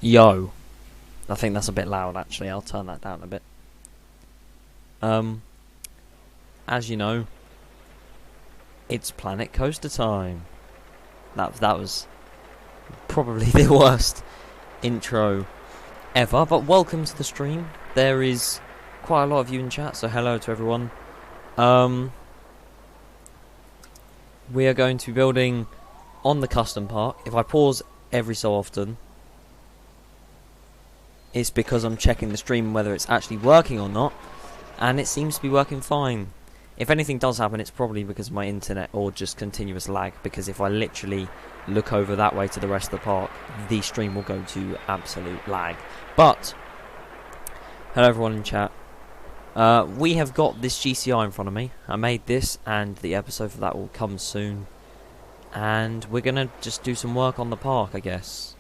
Yo. I think that's a bit loud actually, I'll turn that down a bit. As you know, it's Planet Coaster time. That was probably the worst intro ever, but welcome to the stream. There is quite a lot of you in chat, so hello to everyone. We are going to be building on the custom park. If I pause every so often, it's because I'm checking the stream whether it's actually working or not, and it seems to be working fine. If anything does happen, it's probably because of my internet or just continuous lag, because if I literally look over that way to the rest of the park, the stream will go to absolute lag. But hello everyone in chat. We have got this GCI in front of me. I made this, and the episode for that will come soon. And we're gonna just do some work on the park, I guess.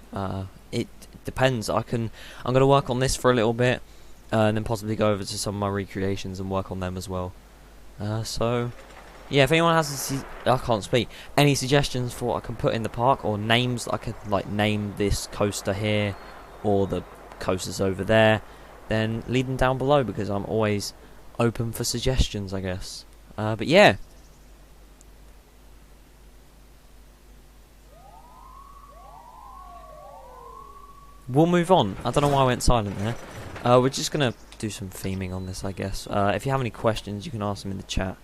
It depends. I'm gonna work on this for a little bit, and then possibly go over to some of my recreations and work on them as well. So yeah, if anyone has any suggestions for what I can put in the park, or names that I could like name this coaster here or the coasters over there, then leave them down below, because I'm always open for suggestions, I guess. But yeah, we'll move on. I don't know why I went silent there. We're just gonna do some theming on this, I guess. If you have any questions, you can ask them in the chat.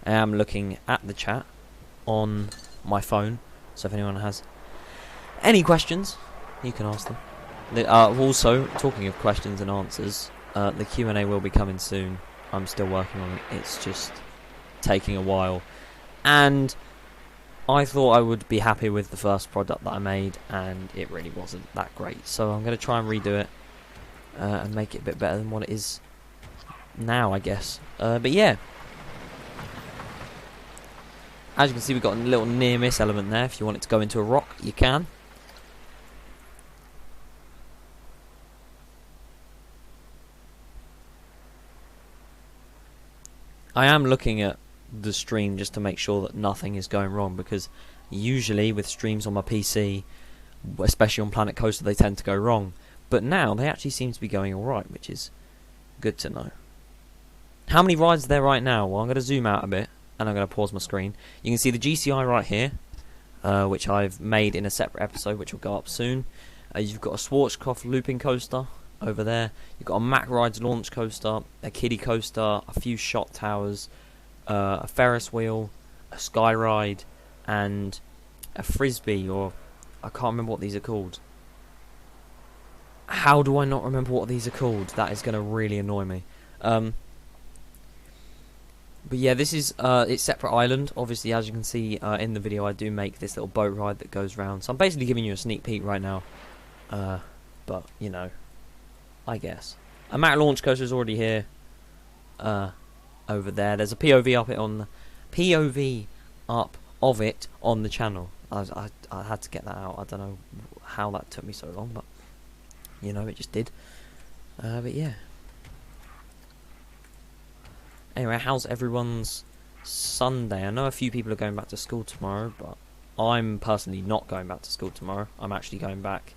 I am looking at the chat on my phone, so if anyone has any questions, you can ask them. Also, talking of questions and answers, the Q&A will be coming soon. I'm still working on it. It's just taking a while. And I thought I would be happy with the first product that I made, and it really wasn't that great. So I'm going to try and redo it and make it a bit better than what it is now, I guess. But yeah, as you can see, we've got a little near miss element there. If you want it to go into a rock, you can. I am looking at the stream just to make sure that nothing is going wrong, because usually with streams on my PC, especially on Planet Coaster, they tend to go wrong. But now they actually seem to be going alright, which is good to know. How many rides are there right now? Well, I'm going to zoom out a bit, and I'm going to pause my screen. You can see the GCI right here, which I've made in a separate episode, which will go up soon. You've got a Schwarzkopf looping coaster over there. You've got a Mack Rides launch coaster, a kiddie coaster, a few shot towers, a Ferris wheel, a sky ride, and a frisbee, or I can't remember what these are called. How do I not remember what these are called? That is going to really annoy me. But yeah, this is it's separate island. Obviously, as you can see in the video, I do make this little boat ride that goes round. So I'm basically giving you a sneak peek right now. But you know, I guess a Mack launch coaster is already here. Over there, there's a POV up it on the POV up of it on the channel. I had to get that out. I don't know how that took me so long, but you know, it just did. But yeah. Anyway, how's everyone's Sunday? I know a few people are going back to school tomorrow, but I'm personally not going back to school tomorrow. I'm actually going back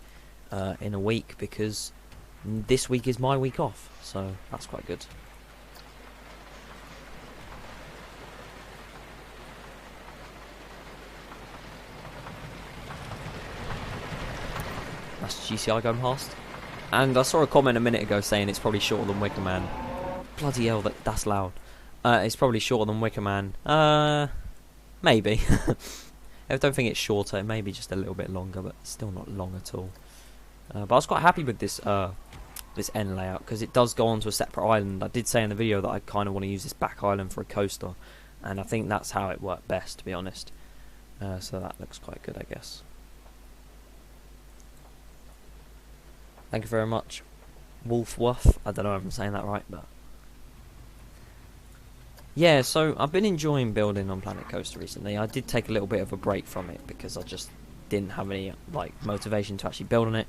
in a week, because this week is my week off, so that's quite good. That's GCI going past. And I saw a comment a minute ago saying it's probably shorter than Wicker Man. Bloody hell, that's loud. It's probably shorter than Wicker Man. Maybe. I don't think it's shorter. It may be just a little bit longer, but still not long at all. But I was quite happy with this this end layout, because it does go onto a separate island. I did say in the video that I kind of want to use this back island for a coaster, and I think that's how it worked best, to be honest. So that looks quite good, I guess. Thank you very much, Wolf Wuff. I don't know if I'm saying that right, but yeah. So I've been enjoying building on Planet Coaster recently. I did take a little bit of a break from it because I just didn't have any like motivation to actually build on it.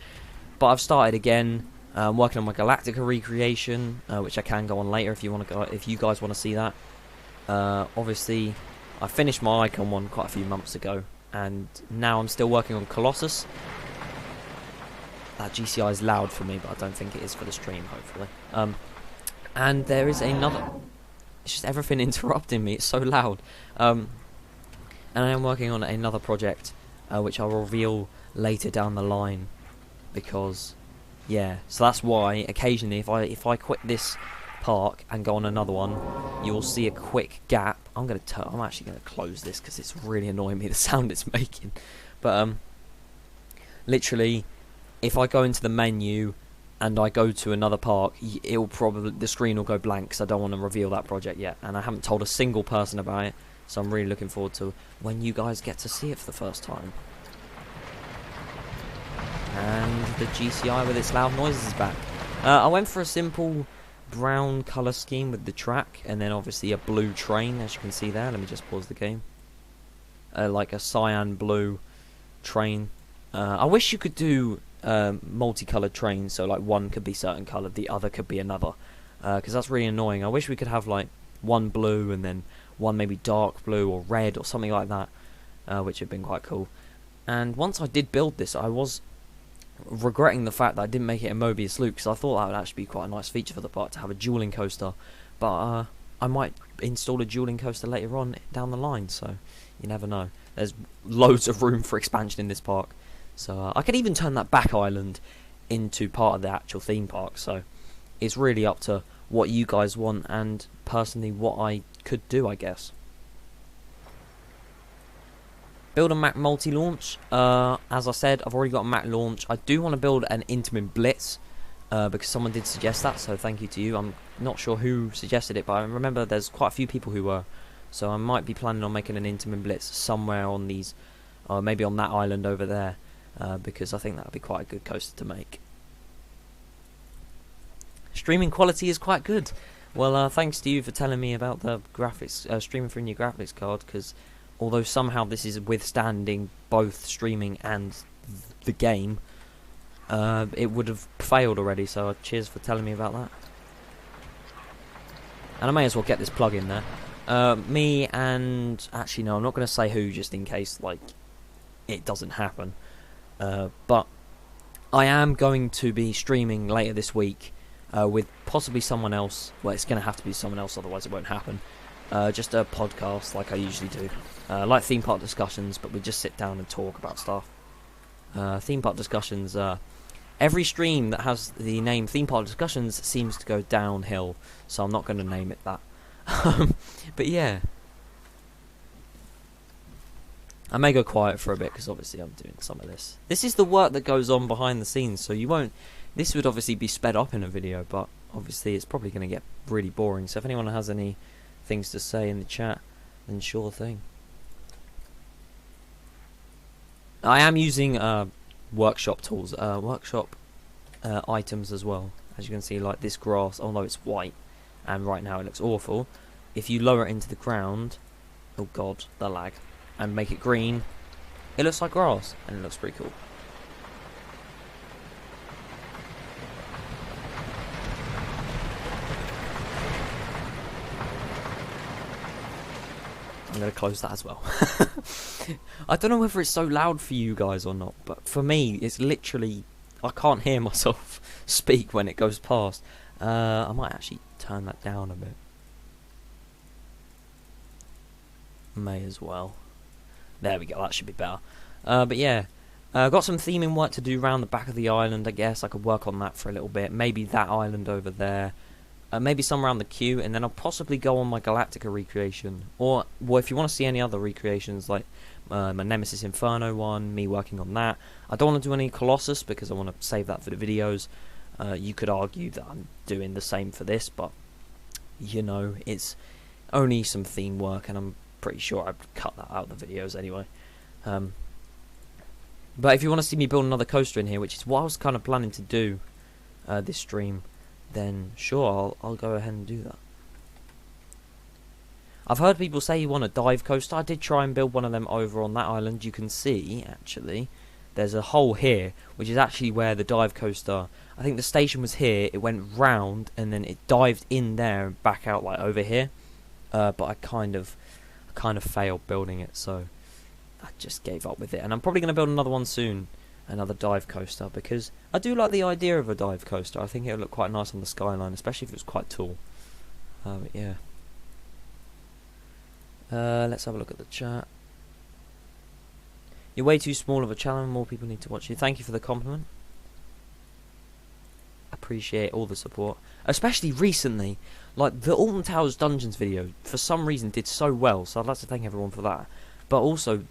But I've started again. Working on my Galactica recreation, which I can go on later if you want to go. If you guys want to see that. Obviously, I finished my Icon one quite a few months ago, and now I'm still working on Colossus. That GCI is loud for me, but I don't think it is for the stream, hopefully. And there is another... It's just everything interrupting me, it's so loud. And I am working on another project, which I'll reveal later down the line, because, yeah, so that's why, occasionally, if I quit this park and go on another one, you will see a quick gap. I'm actually going to close this, because it's really annoying me, the sound it's making. But, literally... If I go into the menu and I go to another park, the screen will go blank because I don't want to reveal that project yet, and I haven't told a single person about it. So I'm really looking forward to when you guys get to see it for the first time. And the GCI with its loud noises is back. I went for a simple brown colour scheme with the track, and then obviously a blue train, as you can see there. Let me just pause the game. Like a cyan blue train. I wish you could do multicolored trains, so like one could be certain colour, the other could be another, because that's really annoying. I wish we could have like one blue and then one maybe dark blue or red or something like that, which would have been quite cool. And once I did build this, I was regretting the fact that I didn't make it a Mobius loop, because I thought that would actually be quite a nice feature for the park to have a dueling coaster, but I might install a dueling coaster later on down the line, so you never know. There's loads of room for expansion in this park. So I could even turn that back island into part of the actual theme park. So it's really up to what you guys want and personally what I could do, I guess. Build a Mac multi-launch. As I said, I've already got a Mac launch. I do want to build an Intamin Blitz because someone did suggest that. So thank you to you. I'm not sure who suggested it, but I remember there's quite a few people who were. So I might be planning on making an Intamin Blitz somewhere on these, or maybe on that island over there. Because I think that would be quite a good coaster to make. Streaming quality is quite good. Well, thanks to you for telling me about the graphics, streaming through your graphics card, because although somehow this is withstanding both streaming and the game, it would have failed already, so cheers for telling me about that. And I may as well get this plug in there. Me and... Actually, no, I'm not going to say who, just in case, like, it doesn't happen. But I am going to be streaming later this week with possibly someone else. Well, it's going to have to be someone else, otherwise it won't happen. Just a podcast like I usually do. Like theme park discussions, but we just sit down and talk about stuff. Theme park discussions, every stream that has the name theme park discussions seems to go downhill, so I'm not going to name it that. But yeah. I may go quiet for a bit because obviously I'm doing some of this. This is the work that goes on behind the scenes, so you won't... This would obviously be sped up in a video, but obviously it's probably going to get really boring. So if anyone has any things to say in the chat, then sure thing. I am using workshop tools, workshop items as well. As you can see, like this grass, although it's white, and right now it looks awful. If you lower it into the ground... Oh god, the lag. And make it green, it looks like grass, and it looks pretty cool. I'm going to close that as well. I don't know whether it's so loud for you guys or not, but for me, it's literally... I can't hear myself speak when it goes past. I might actually turn that down a bit. May as well. There we go, that should be better. But yeah, got some theming work to do around the back of the island, I guess. I could work on that for a little bit. Maybe that island over there. Maybe some around the queue, and then I'll possibly go on my Galactica recreation. Or, well, if you want to see any other recreations, like my Nemesis Inferno one, me working on that. I don't want to do any Colossus, because I want to save that for the videos. You could argue that I'm doing the same for this, but, you know, it's only some theme work, and I'm pretty sure I'd cut that out of the videos anyway. But if you want to see me build another coaster in here, which is what I was kind of planning to do this stream, then sure, I'll go ahead and do that. I've heard people say you want a dive coaster. I did try and build one of them over on that island. You can see, actually, there's a hole here, which is actually where the dive coaster... I think the station was here, it went round, and then it dived in there and back out, like, over here. But I kind of failed building it, so I just gave up with it. And I'm probably going to build another one soon. another dive coaster, because I do like the idea of a dive coaster. I think it would look quite nice on the skyline, especially if it was quite tall. But yeah. Let's have a look at the chat. You're way too small of a channel, more people need to watch you. Thank you for the compliment. Appreciate all the support, especially recently. Like the Alton Towers Dungeons video, for some reason did so well, so I'd like to thank everyone for that. But also,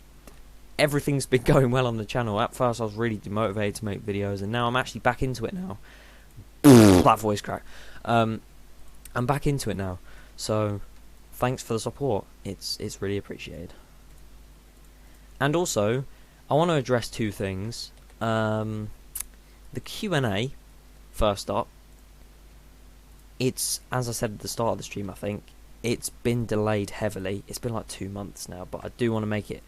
everything's been going well on the channel. At first I was really demotivated to make videos, and now I'm actually back into it now. That voice crack. I'm back into it now, so thanks for the support. It's really appreciated. And also, I want to address two things. The Q&A, first up. It's, as I said at the start of the stream, I think, it's been delayed heavily. It's been like 2 months now, but I do want to make it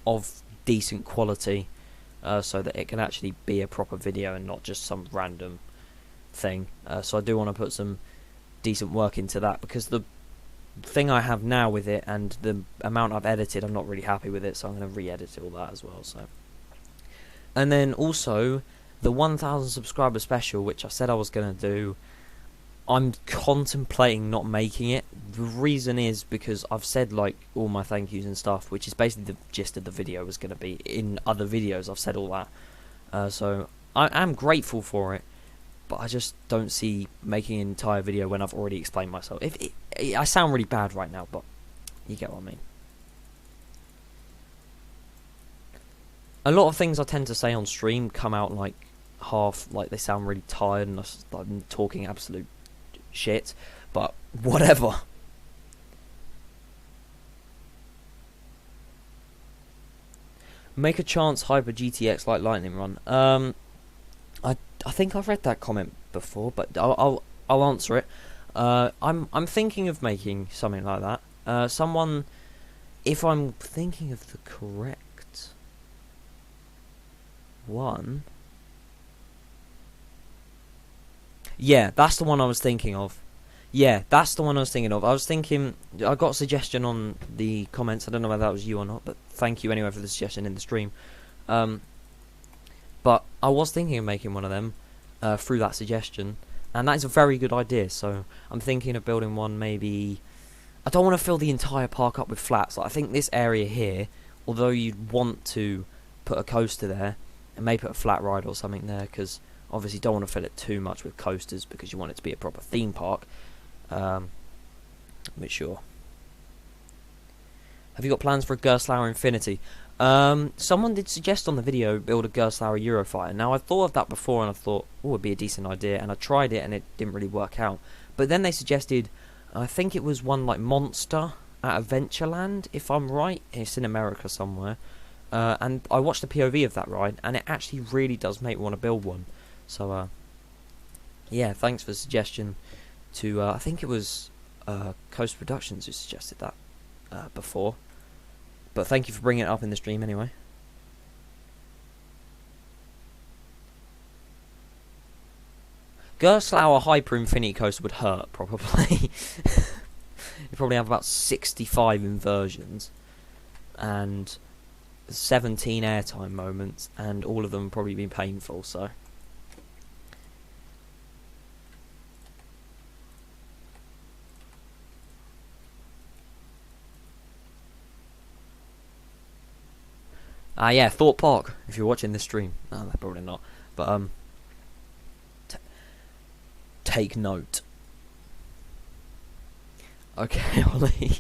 of decent quality, so that it can actually be a proper video and not just some random thing. So I do want to put some decent work into that, because the thing I have now with it and the amount I've edited, I'm not really happy with it, so I'm going to re-edit all that as well. So, and then also the 1,000 subscriber special, which I said I was going to do, I'm contemplating not making it. The reason is because I've said like all my thank yous and stuff, which is basically the gist of the video was going to be. In other videos I've said all that, so I am grateful for it, but I just don't see making an entire video when I've already explained myself. I sound really bad right now, but you get what I mean. A lot of things I tend to say on stream come out like half, like they sound really tired and I'm talking absolute shit, but whatever. Make a chance Hyper GTX like Lightning Run. I think I've read that comment before, but I'll answer it. I'm thinking of making something like that. Someone, if I'm thinking of the correct one. Yeah, that's the one I was thinking of. Yeah, that's the one I was thinking of. I was thinking, I got a suggestion on the comments. I don't know whether that was you or not, but thank you anyway for the suggestion in the stream. But I was thinking of making one of them through that suggestion, and that is a very good idea. So I'm thinking of building one. Maybe I don't want to fill the entire park up with flats. Like, I think this area here, although you'd want to put a coaster there and maybe put a flat ride or something there, because obviously you don't want to fill it too much with coasters because you want it to be a proper theme park. But sure. Have you got plans for a Gerstlauer Infinity? Someone did suggest on the video build a Gerstlauer Eurofighter. Now I've thought of that before and I thought, oh, it'd be a decent idea, and I tried it and it didn't really work out. But then they suggested, I think it was one like Monster at Adventureland, if I'm right. It's in America somewhere. And I watched the POV of that ride, and it actually really does make me want to build one. So yeah, thanks for the suggestion to I think it was Coast Productions who suggested that before. But thank you for bringing it up in the stream anyway. Gerstlauer Hyper Infinity Coaster would hurt, probably. You probably have about 65 inversions and 17 airtime moments, and all of them probably be painful, so. Yeah, Thorpe Park, if you're watching this stream. No, they're probably not. But, take note. Okay, Ollie.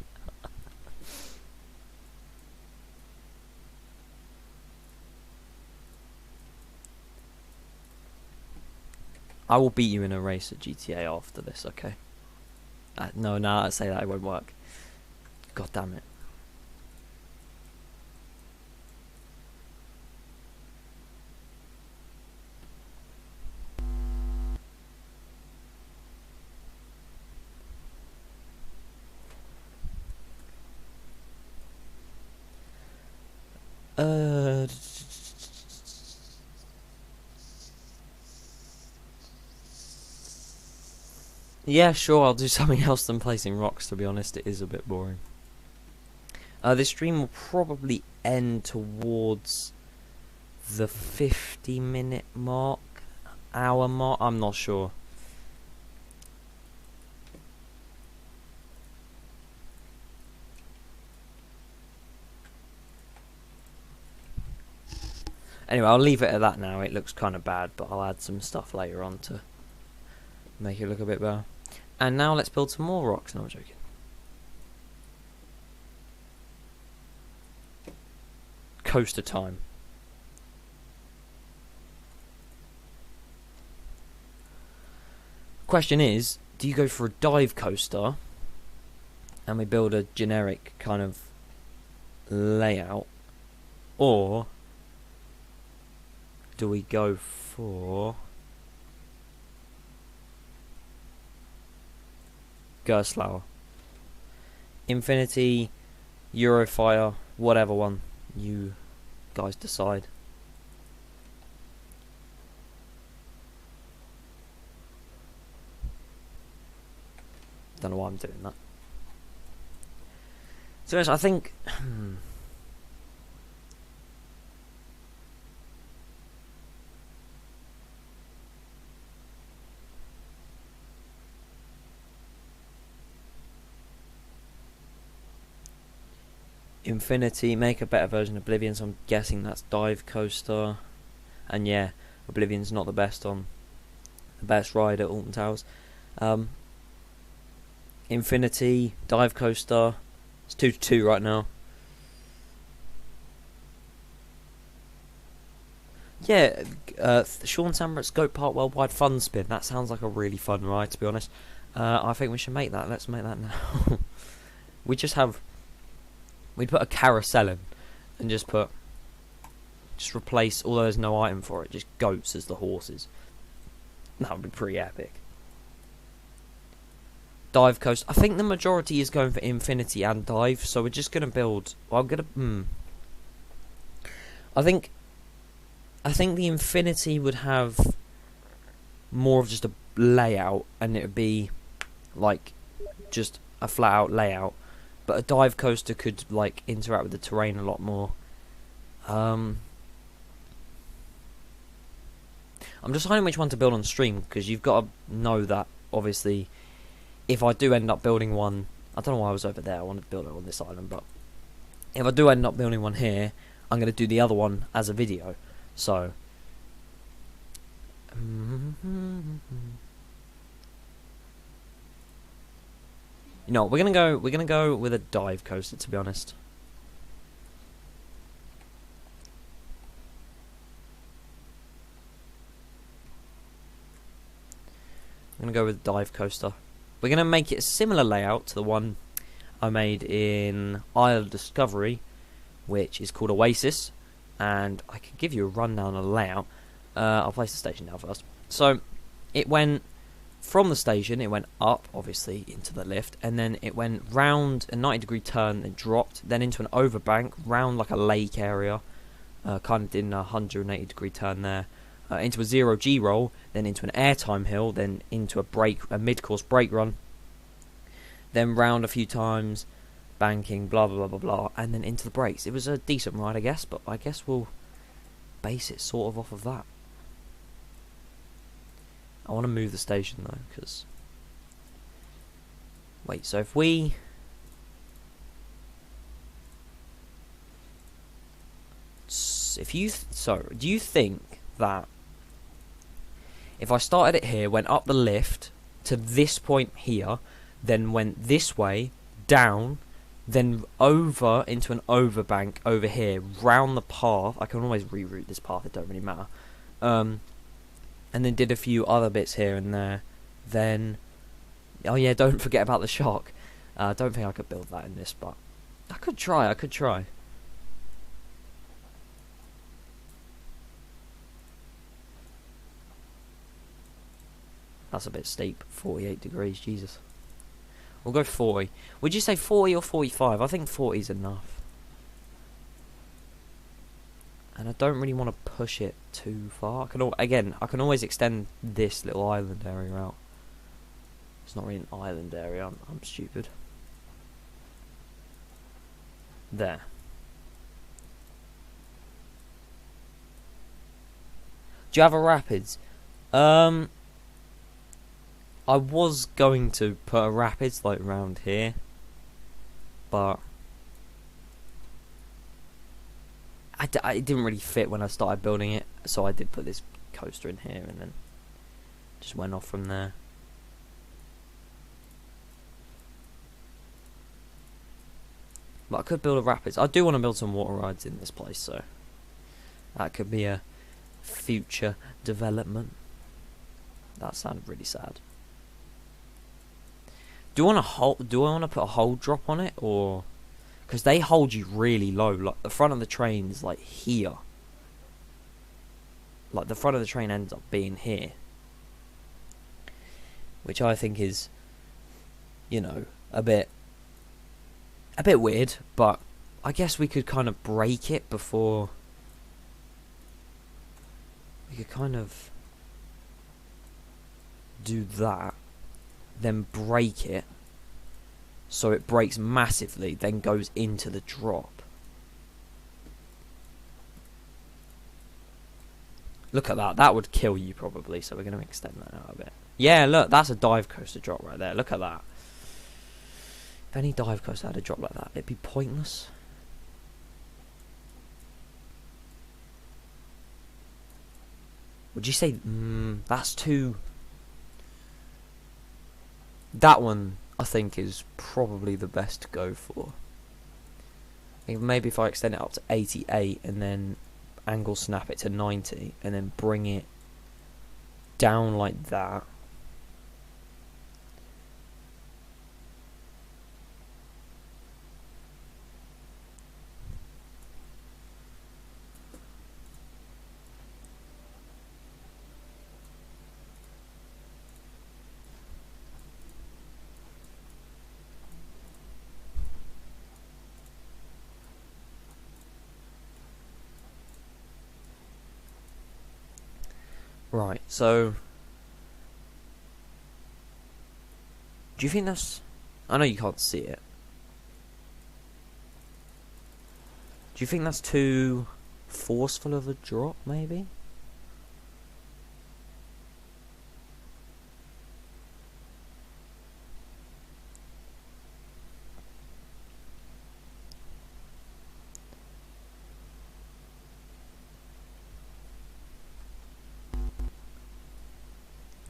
I will beat you in a race at GTA after this, okay? No, I say that, it won't work. God damn it. Yeah, sure, I'll do something else than placing rocks, to be honest. It is a bit boring. This stream will probably end towards the 50-minute mark, hour mark. I'm not sure. Anyway, I'll leave it at that now. It looks kind of bad, but I'll add some stuff later on to make it look a bit better. And now let's build some more rocks. No, I'm joking. Coaster time. Question is, do you go for a dive coaster and we build a generic kind of layout, or do we go for Gerstlauer, Infinity, Eurofire, whatever one you guys decide? Don't know why I'm doing that. So yes, I think Infinity, make a better version of Oblivion, so I'm guessing that's Dive Coaster. And yeah, Oblivion's not the best ride at Alton Towers. Infinity, Dive Coaster, it's 2-2 right now. Yeah, Sean Sambert's Goat Park Worldwide Fun Spin, that sounds like a really fun ride, to be honest. I think we should make that. Let's make that now. We'd put a carousel in and just replace, although there's no item for it, just goats as the horses. That would be pretty epic. Dive Coast. I think the majority is going for Infinity and Dive, so we're just gonna build. Well, I'm gonna. I think the Infinity would have more of just a layout, and it would be like just a flat out layout. But a dive coaster could like interact with the terrain a lot more. I'm deciding which one to build on stream, because you've got to know that obviously if I do end up building one, I don't know why I was over there, I wanted to build it on this island, but if I do end up building one here, I'm going to do the other one as a video. So you know, we're gonna go with a dive coaster, to be honest. I'm gonna go with a dive coaster. We're gonna make it a similar layout to the one I made in Isle of Discovery, which is called Oasis, and I can give you a rundown of the layout. I'll place the station down first. So it went from the station, it went up, obviously, into the lift, and then it went round a 90-degree turn, then dropped, then into an overbank, round like a lake area, kind of did a 180-degree turn there, into a 0G roll, then into an airtime hill, then into a mid-course brake run, then round a few times, banking, blah blah blah blah blah, and then into the brakes. It was a decent ride, I guess, but I guess we'll base it sort of off of that. I want to move the station though, because wait, so if we do you think that if I started it here, went up the lift to this point here, then went this way, down, then over into an overbank over here, round the path, I can always reroute this path, it don't really matter, and then did a few other bits here and there, then, oh yeah, don't forget about the shock. I don't think I could build that in this, but I could try. That's a bit steep, 48 degrees, Jesus. We'll go 40. Would you say 40 or 45? I think 40 is enough. And I don't really want to push it too far. I can always extend this little island area out. It's not really an island area, I'm stupid. There. Do you have a rapids? I was going to put a rapids like around here, but it didn't really fit when I started building it, so I did put this coaster in here and then just went off from there. But I could build a rapids. I do want to build some water rides in this place, so that could be a future development. That sounded really sad. Do I want to put a hold drop on it, or because they hold you really low? Like the front of the train is like here. Like the front of the train ends up being here, which I think is, you know, a bit weird. But I guess we could kind of break it before. We could kind of do that, then break it so it breaks massively, then goes into the drop. Look at that. That would kill you probably, so we're going to extend that out a bit. Yeah, look, that's a dive coaster drop right there. Look at that. If any dive coaster had a drop like that, it'd be pointless. Would you say that's too... That one, I think, is probably the best to go for. Maybe if I extend it up to 88 and then angle snap it to 90 and then bring it down like that. Right, so do you think that's... I know you can't see it. Do you think that's too forceful of a drop, maybe?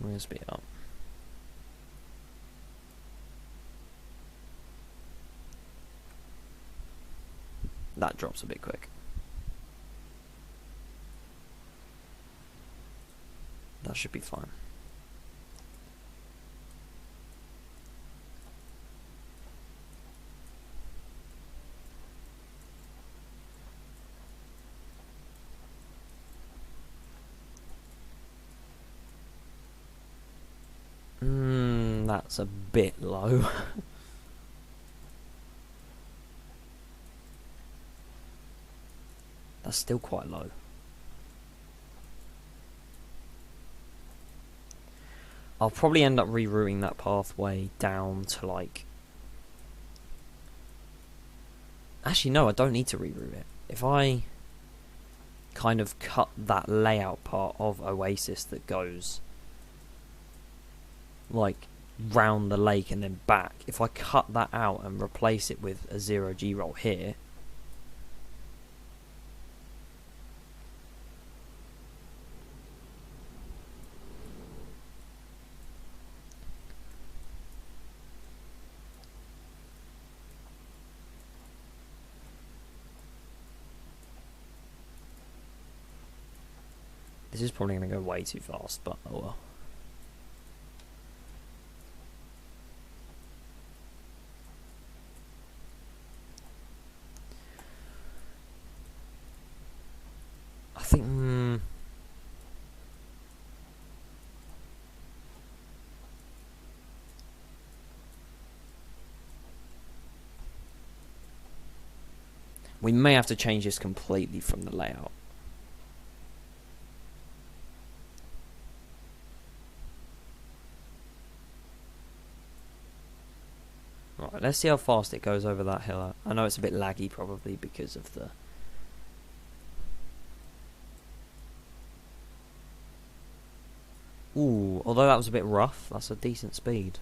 We're going to speed up. That drops a bit quick. That should be fine. That's a bit low. That's still quite low. I'll probably end up rerouting that pathway down to like... Actually, no, I don't need to reroute it. If I kind of cut that layout part of Oasis that goes like round the lake and then back, if I cut that out and replace it with a 0G roll here, this is probably going to go way too fast, but oh well. I think... we may have to change this completely from the layout. Right, let's see how fast it goes over that hill. I know it's a bit laggy probably because of the... Ooh, although that was a bit rough, that's a decent speed.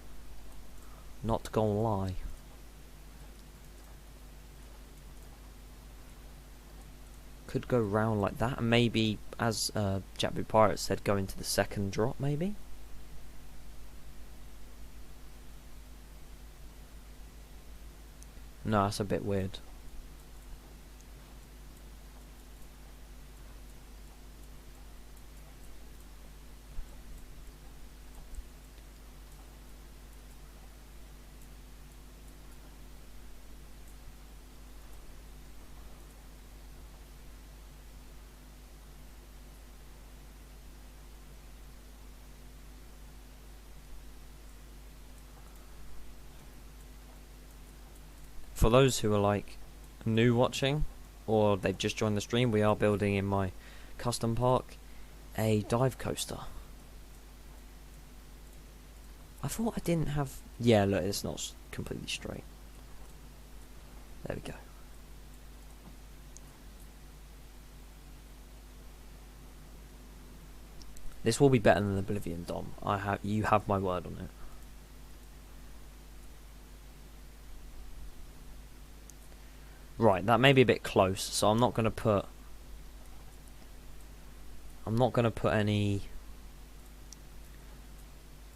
Not gonna lie. Could go round like that, and maybe, as Jackboot Pirate said, go into the second drop, maybe? No, that's a bit weird. For those who are like new watching, or they've just joined the stream, we are building in my custom park a dive coaster. I thought I didn't have... Yeah, look, it's not completely straight. There we go. This will be better than Oblivion, Dom. You have my word on it. Right, that may be a bit close, so I'm not going to put any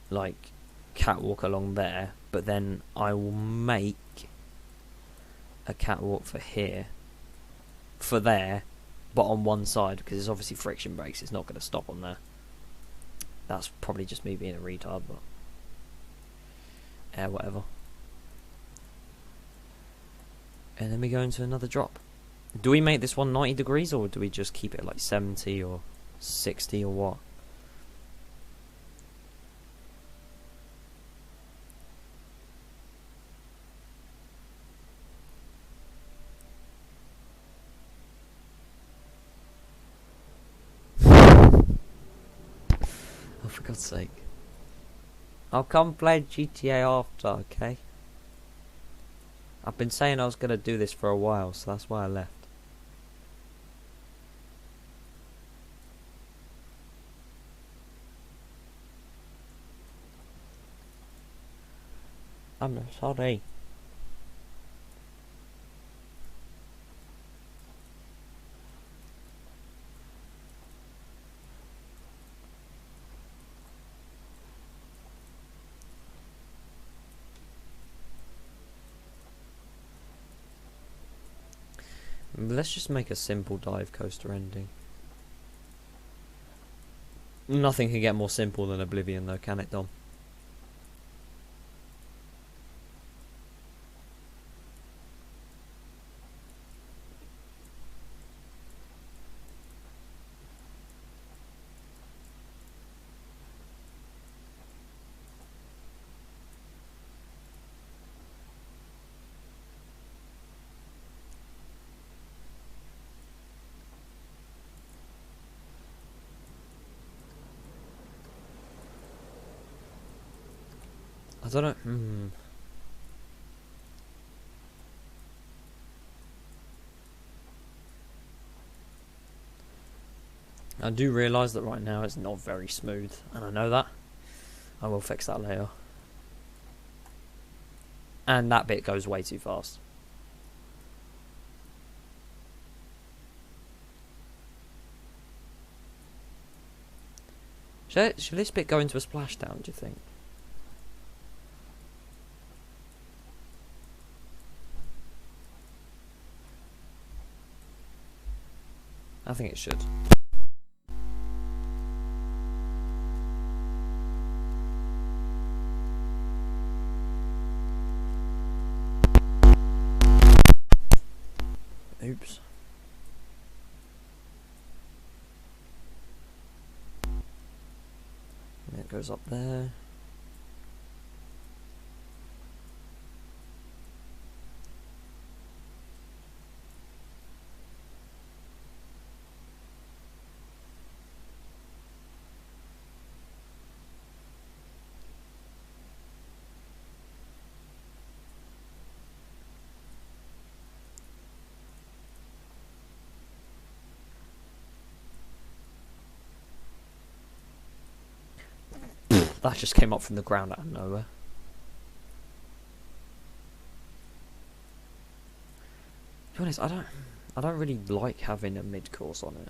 like catwalk along there, but then I will make a catwalk for here, for there, but on one side, because it's obviously friction brakes, it's not going to stop on there. That's probably just me being a retard, but whatever. And then we go into another drop. Do we make this one 90 degrees, or do we just keep it like 70 or 60 or what? Oh, for God's sake. I'll come play GTA after, okay? I've been saying I was going to do this for a while, so that's why I left. I'm sorry. Let's just make a simple dive coaster ending. Nothing can get more simple than Oblivion though, can it, Dom? I don't know. I do realise that right now it's not very smooth, and I know that. I will fix that later. And that bit goes way too fast. Should this bit go into a splashdown, do you think? I think it should. Oops. And it goes up there. That just came up from the ground out of nowhere. To be honest, I don't really like having a mid-course on it.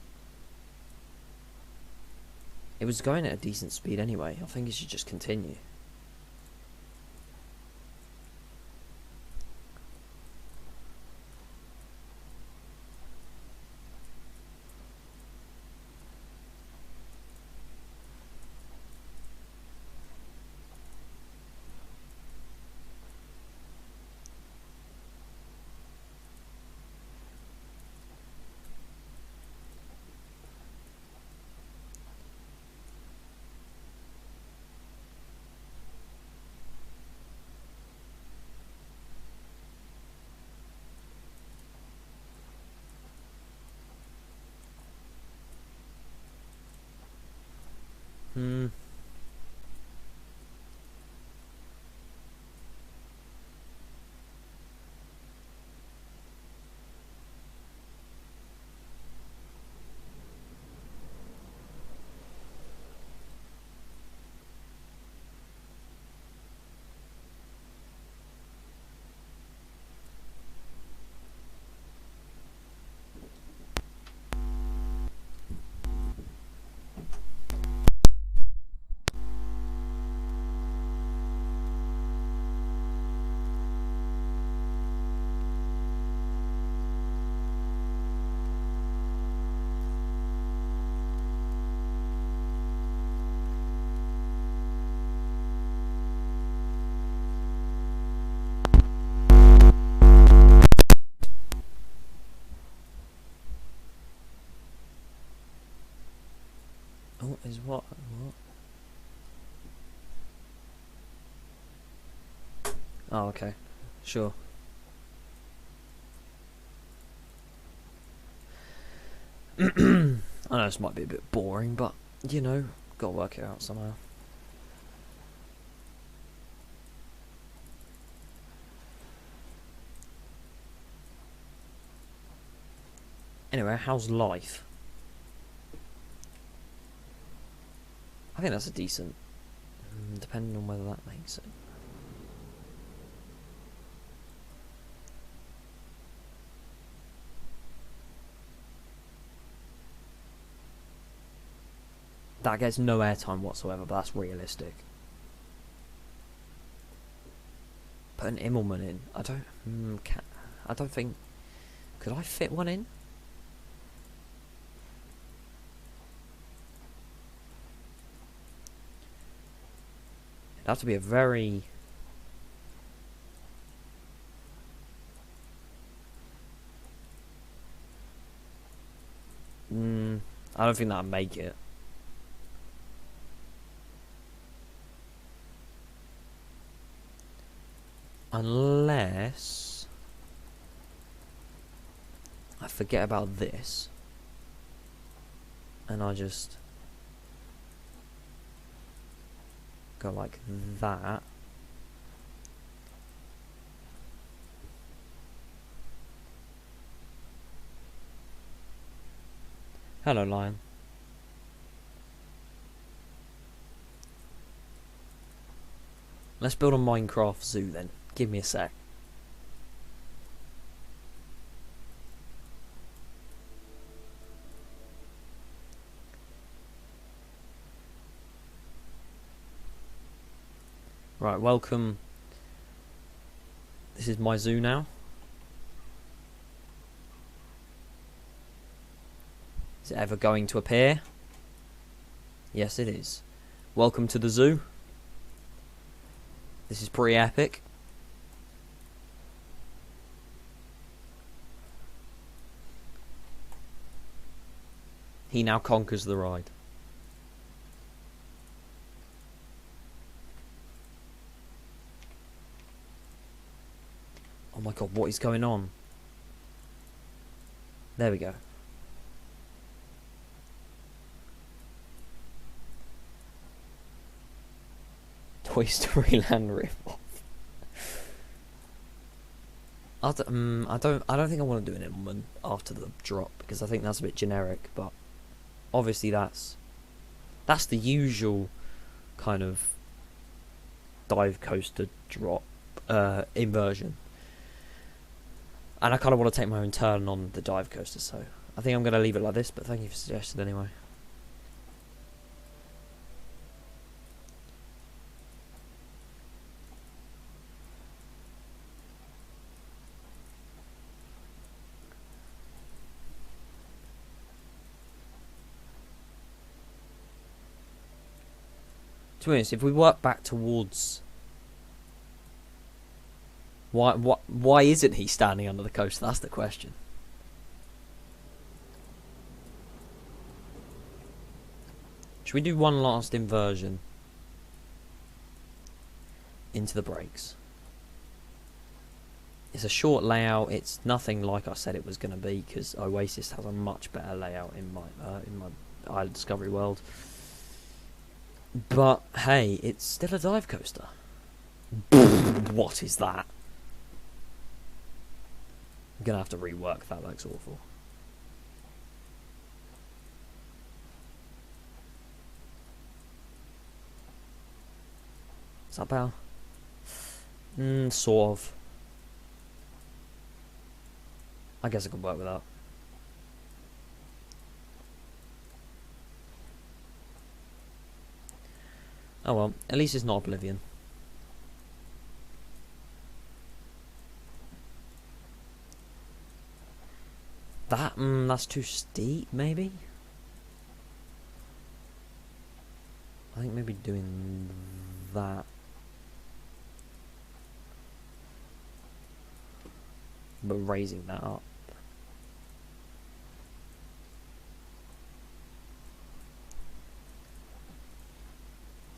It was going at a decent speed anyway. I think it should just continue. Hmm. Oh, is what? What? Oh, okay. Sure. I know this might be a bit boring, but, you know, gotta work it out somehow. Anyway, how's life? I think that's a decent, depending on whether that makes it. That gets no airtime whatsoever, but that's realistic. Put an Immelman in. I don't think. Could I fit one in? It'd have to be a very. I don't think that'd make it. Unless I forget about this and I just go like that. Hello, lion. Let's build a Minecraft zoo then. Give me a sec. Right, welcome. This is my zoo now. Is it ever going to appear? Yes, it is. Welcome to the zoo. This is pretty epic. He now conquers the ride. Oh my god, what is going on? There we go. Toy Story Land ripoff. I don't think I want to do an Immelman after the drop because I think that's a bit generic, but obviously that's the usual kind of dive coaster drop inversion. And I kind of want to take my own turn on the dive coaster, so I think I'm going to leave it like this, but thank you for suggesting anyway. To be honest, if we work back towards... Why isn't he standing under the coaster? That's the question. Should we do one last inversion into the brakes? It's a short layout. It's nothing like I said it was going to be, because Oasis has a much better layout in my Island Discovery world. But hey, it's still a dive coaster. What is that? I'm gonna have to rework that. Looks awful. Is that better? Sort of. I guess I could work with that. Oh well, at least it's not Oblivion. That's too steep, maybe? I think maybe doing that. But raising that up.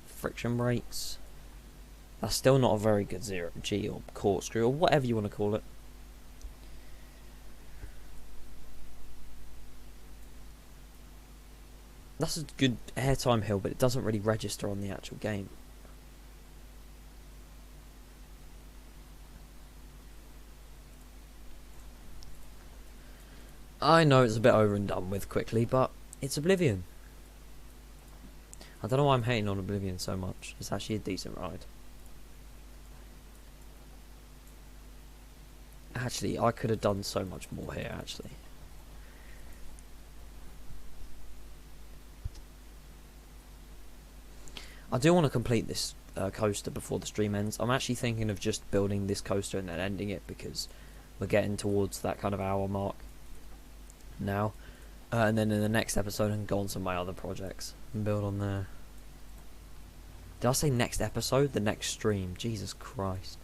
Friction brakes. That's still not a very good 0G or corkscrew or whatever you want to call it. That's a good airtime hill, but it doesn't really register on the actual game. I know it's a bit over and done with quickly, but it's Oblivion. I don't know why I'm hating on Oblivion so much. It's actually a decent ride. Actually, I could have done so much more here, actually. I do want to complete this coaster before the stream ends. I'm actually thinking of just building this coaster and then ending it, because we're getting towards that kind of hour mark now. And then in the next episode I can go on some of my other projects and build on there. Did I say next episode? The next stream. Jesus Christ.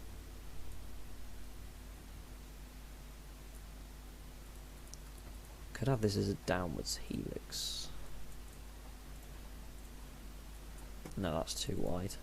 Could have this as a downwards helix. No, that's too wide.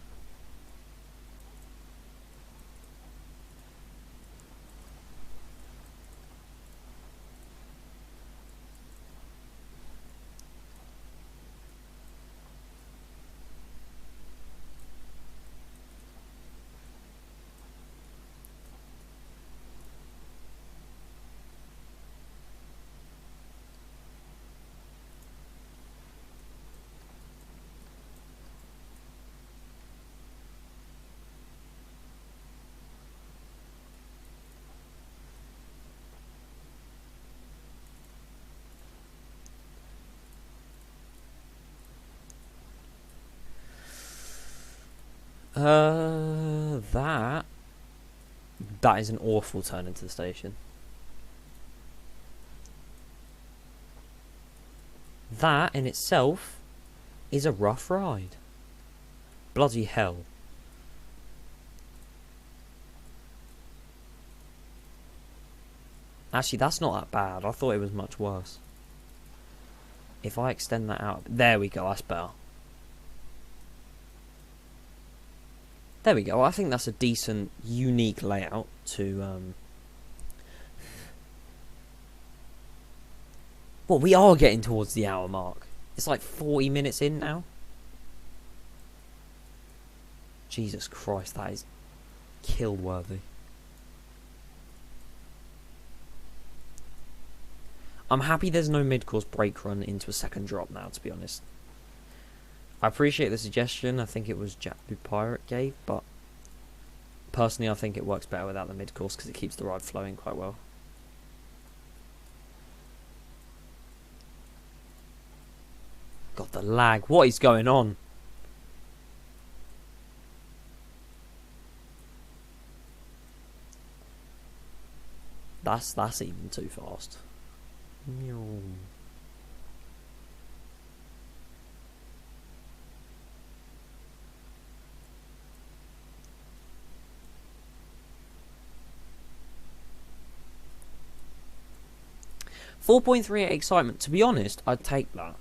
That is an awful turn into the station. That in itself is a rough ride. Bloody hell. Actually, that's not that bad. I thought it was much worse. If I extend that out... There we go, that's better. There we go. I think that's a decent, unique layout to... Well, we are getting towards the hour mark. It's like 40 minutes in now. Jesus Christ, that is kill-worthy. I'm happy there's no mid-course brake run into a second drop now, to be honest. I appreciate the suggestion. I think it was Jack the Pirate gave, but Personally, I think it works better without the mid-course because it keeps the ride flowing quite well. God, the lag. What is going on? That's even too fast. 4.38 excitement. To be honest, I'd take that.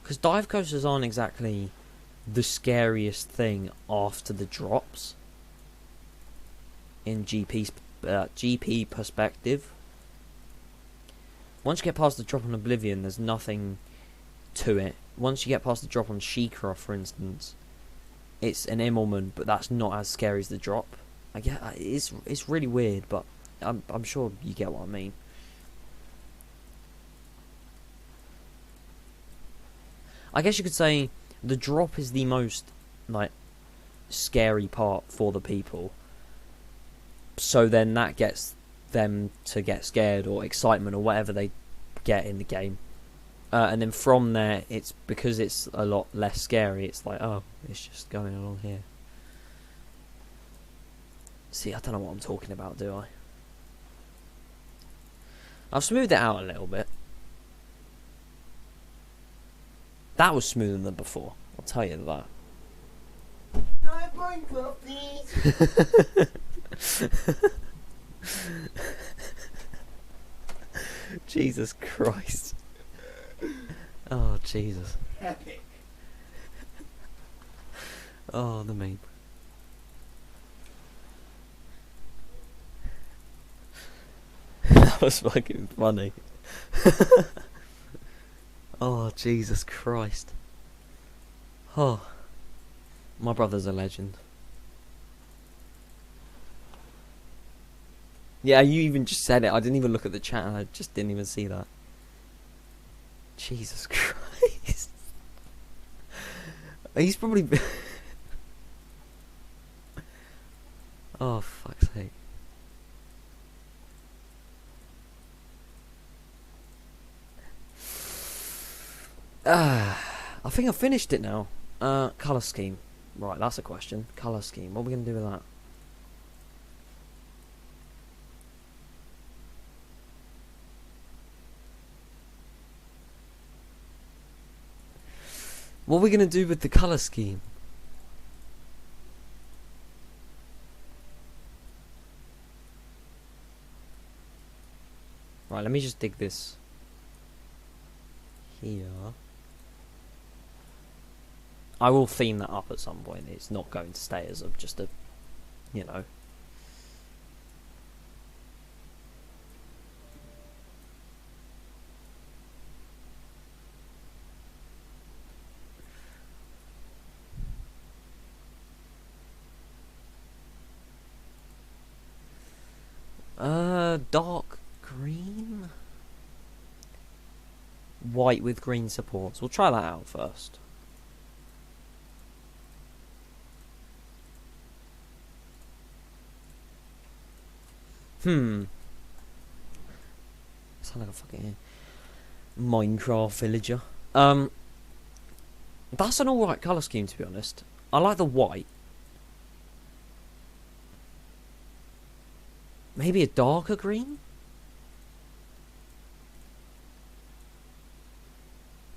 Because dive coasters aren't exactly the scariest thing after the drops in GP perspective. Once you get past the drop on Oblivion, there's nothing to it. Once you get past the drop on She-Cra, for instance, it's an Immelman, but that's not as scary as the drop. I get it's really weird, but I'm sure you get what I mean. I guess you could say the drop is the most like scary part for the people. So then that gets them to get scared or excitement or whatever they get in the game. And then from there, it's because it's a lot less scary. It's like, oh, it's just going along here. See, I don't know what I'm talking about, do I? I've smoothed it out a little bit. That was smoother than before. I'll tell you that. Minecraft, please. Jesus Christ. Oh, Jesus. Epic. Oh, the meme. That was fucking funny. Oh, Jesus Christ. Oh. My brother's a legend. Yeah, you even just said it. I didn't even look at the chat and I just didn't even see that. Jesus Christ. He's probably... Oh, fuck's sake. I think I finished it now. Colour scheme. Right, that's a question. Colour scheme. What are we going to do with that? What are we going to do with the colour scheme? Right, let me just dig this here. I will theme that up at some point. It's not going to stay as just a, you know. Dark green? White with green supports. We'll try that out first. Sound like a fucking Minecraft villager. That's an alright colour scheme, to be honest. I like the white. Maybe a darker green?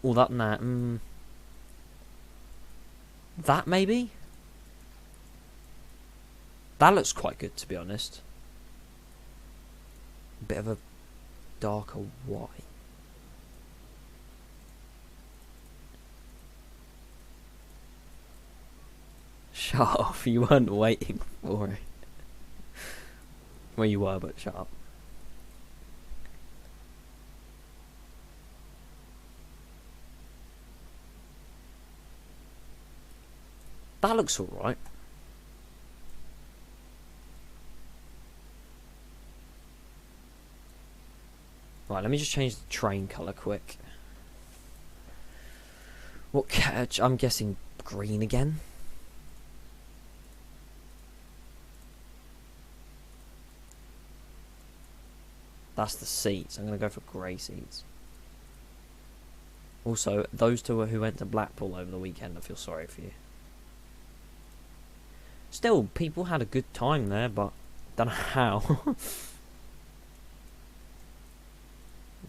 Or that, nah, that maybe? That looks quite good, to be honest. A bit of a darker white. Shut up, you weren't waiting for it. Well, you were, but shut up. That looks alright. Right, let me just change the train colour quick. What catch? I'm guessing green again. That's the seats. I'm going to go for grey seats. Also, those two who went to Blackpool over the weekend, I feel sorry for you. Still, people had a good time there, but don't know how.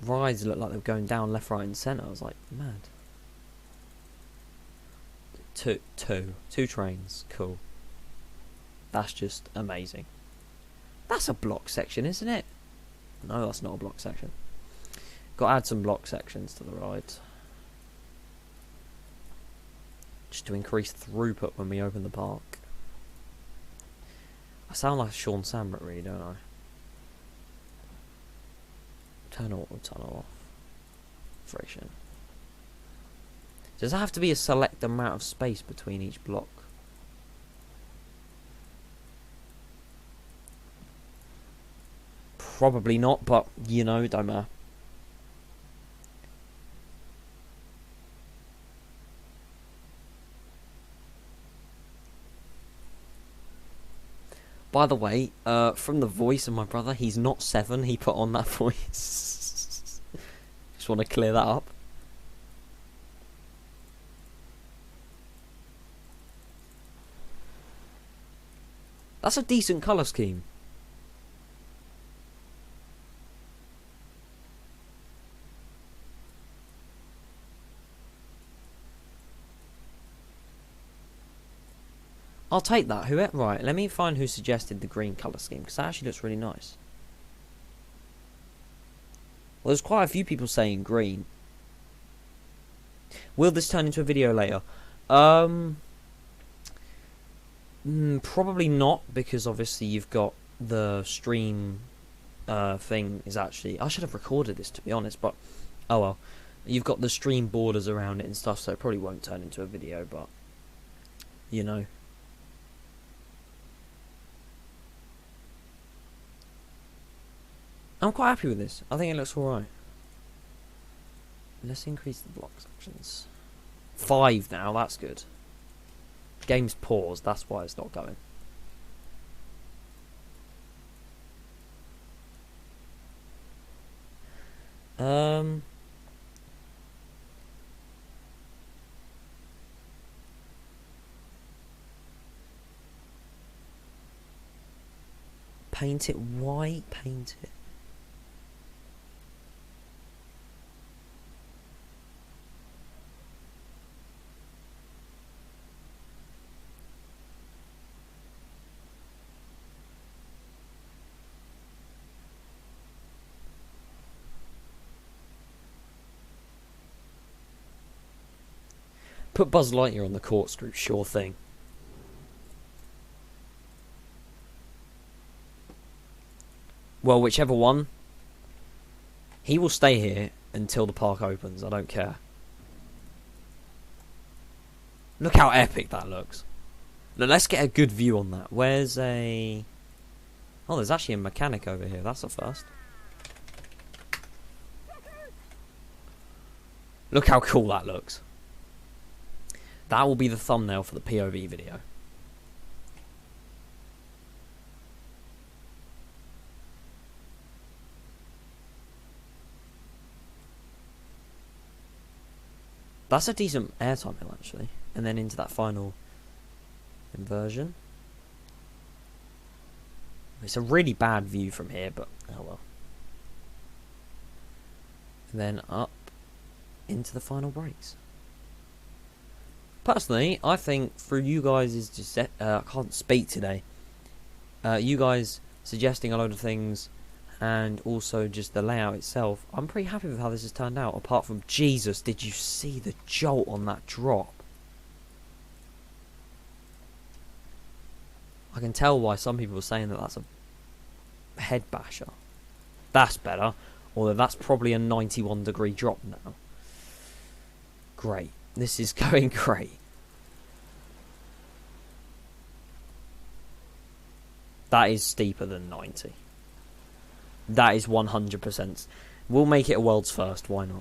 Rides looked like they were going down left, right and centre. I was like, mad. Two trains. Cool. That's just amazing. That's a block section, isn't it? No, that's not a block section. Got to add some block sections to the rides. Just to increase throughput when we open the park. I sound like Sean Sambert, really, don't I? Turn auto tunnel off. Friction. Does there have to be a select amount of space between each block? Probably not, but you know, it don't matter. By the way, from the voice of my brother, he's not 7, he put on that voice. Just want to clear that up. That's a decent colour scheme. I'll take that. Right, let me find who suggested the green colour scheme, because that actually looks really nice. Well, there's quite a few people saying green. Will this turn into a video later? Probably not, because obviously you've got the stream thing is actually... I should have recorded this, to be honest, but... Oh well. You've got the stream borders around it and stuff, so it probably won't turn into a video, but... You know. I'm quite happy with this. I think it looks alright. Let's increase the block sections. 5 now, that's good. Game's paused, that's why it's not going. Paint it white, paint it. Put Buzz Lightyear on the corkscrew, sure thing. Well, whichever one. He will stay here until the park opens, I don't care. Look how epic that looks. Now, let's get a good view on that. Where's a... Oh, there's actually a mechanic over here, that's a first. Look how cool that looks. That will be the thumbnail for the POV video. That's a decent airtime hill, actually. And then into that final inversion. It's a really bad view from here, but oh well. And then up into the final brakes. Personally, I think for you guys is just I can't speak today. You guys suggesting a load of things, and also just the layout itself. I'm pretty happy with how this has turned out. Apart from Jesus, did you see the jolt on that drop? I can tell why some people are saying that that's a head basher. That's better, although that's probably a 91-degree drop now. Great. This is going great. That is steeper than 90. That is 100%. We'll make it a world's first, why not?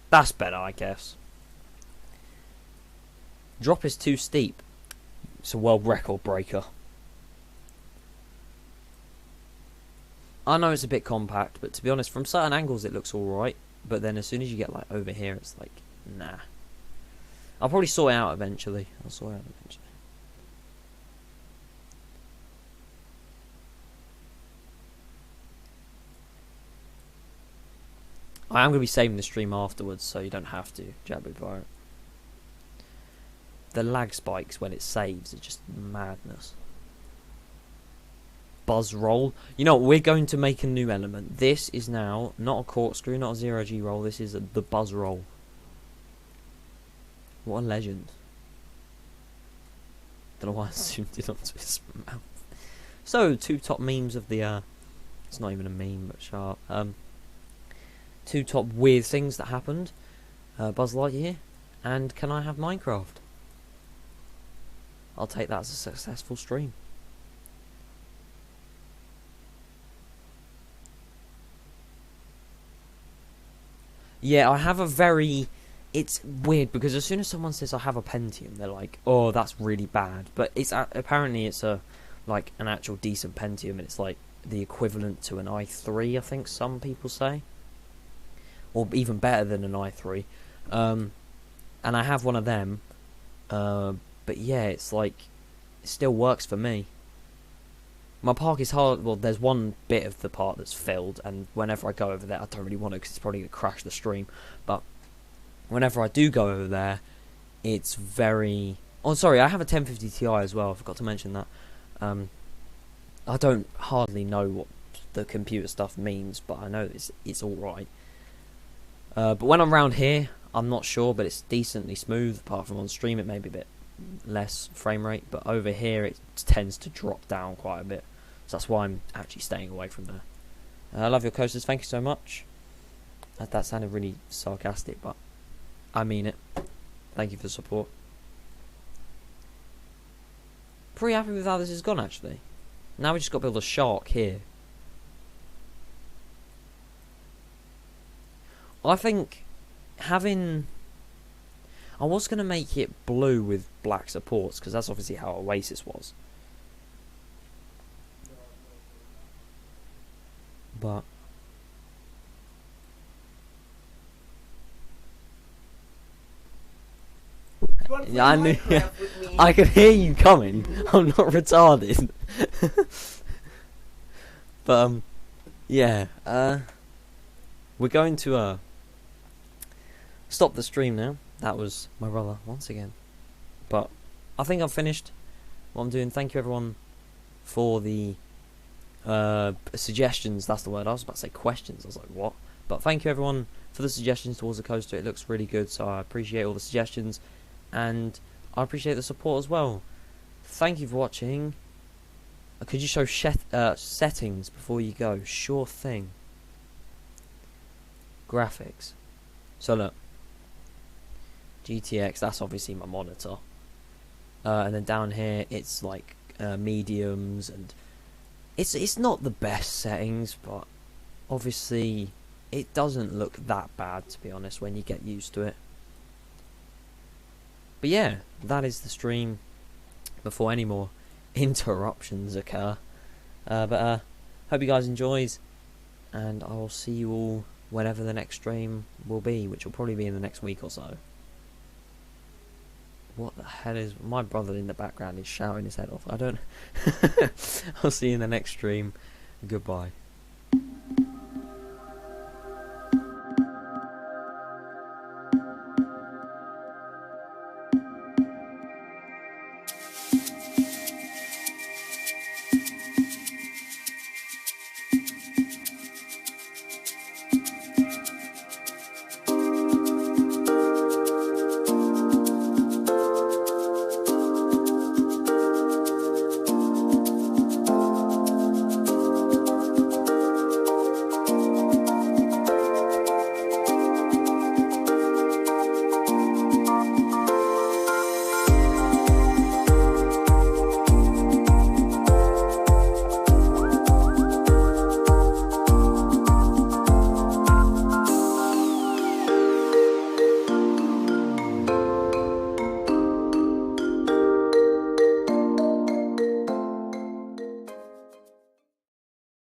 That's better, I guess. Drop is too steep. It's a world record breaker. I know it's a bit compact, but to be honest, from certain angles it looks alright. But then as soon as you get like over here, it's like, nah. I'll probably sort it out eventually. I'll sort it out eventually. I am going to be saving the stream afterwards, so you don't have to jab it via it. The lag spikes when it saves are just madness. Buzz roll. You know what, we're going to make a new element. This is now not a corkscrew, not a 0G roll. This is the buzz roll. What a legend. Don't know why I zoomed it onto his mouth. So, 2 top memes of the it's not even a meme, but sharp. 2 top weird things that happened. Buzz Lightyear and Can I Have Minecraft? I'll take that as a successful stream. Yeah, I have a very... It's weird because as soon as someone says I have a Pentium, they're like, oh, that's really bad. But it's apparently it's a like an actual decent Pentium, and it's like the equivalent to an i3, I think some people say. Or even better than an i3. And I have one of them. But yeah, it's like, it still works for me. My park is hard. Well, there's one bit of the park that's filled, and whenever I go over there, I don't really want to because it's probably going to crash the stream. But whenever I do go over there, it's very... Oh, sorry, I have a 1050 Ti as well. I forgot to mention that. I don't hardly know what the computer stuff means, but I know it's alright. But when I'm around here, I'm not sure, but it's decently smooth. Apart from on stream, it may be a bit less frame rate, but over here it tends to drop down quite a bit. So that's why I'm actually staying away from there. I love your coasters. Thank you so much. That sounded really sarcastic, but I mean it. Thank you for the support. Pretty happy with how this has gone, actually. Now we just got to build a shark here. I think having... I was going to make it blue with black supports, because that's obviously how Oasis was. But... yeah, I knew... I could hear you coming. I'm not retarded. But, yeah. We're going to, stop the stream now. That was my brother once again. But I think I've finished what I'm doing. Thank you everyone for the suggestions. That's the word. I was about to say questions. I was like, what? But thank you everyone for the suggestions towards the coaster. It looks really good, so I appreciate all the suggestions. And I appreciate the support as well. Thank you for watching. Could you show settings before you go? Sure thing. Graphics. So look. GTX, that's obviously my monitor. And then down here it's like mediums, and it's not the best settings, but obviously it doesn't look that bad, to be honest, when you get used to it. But yeah, that is the stream before any more interruptions occur. But hope you guys enjoyed, and I will see you all whenever the next stream will be, which will probably be in the next week or so. What the hell is... my brother in the background is shouting his head off. I don't... I'll see you in the next stream. Goodbye.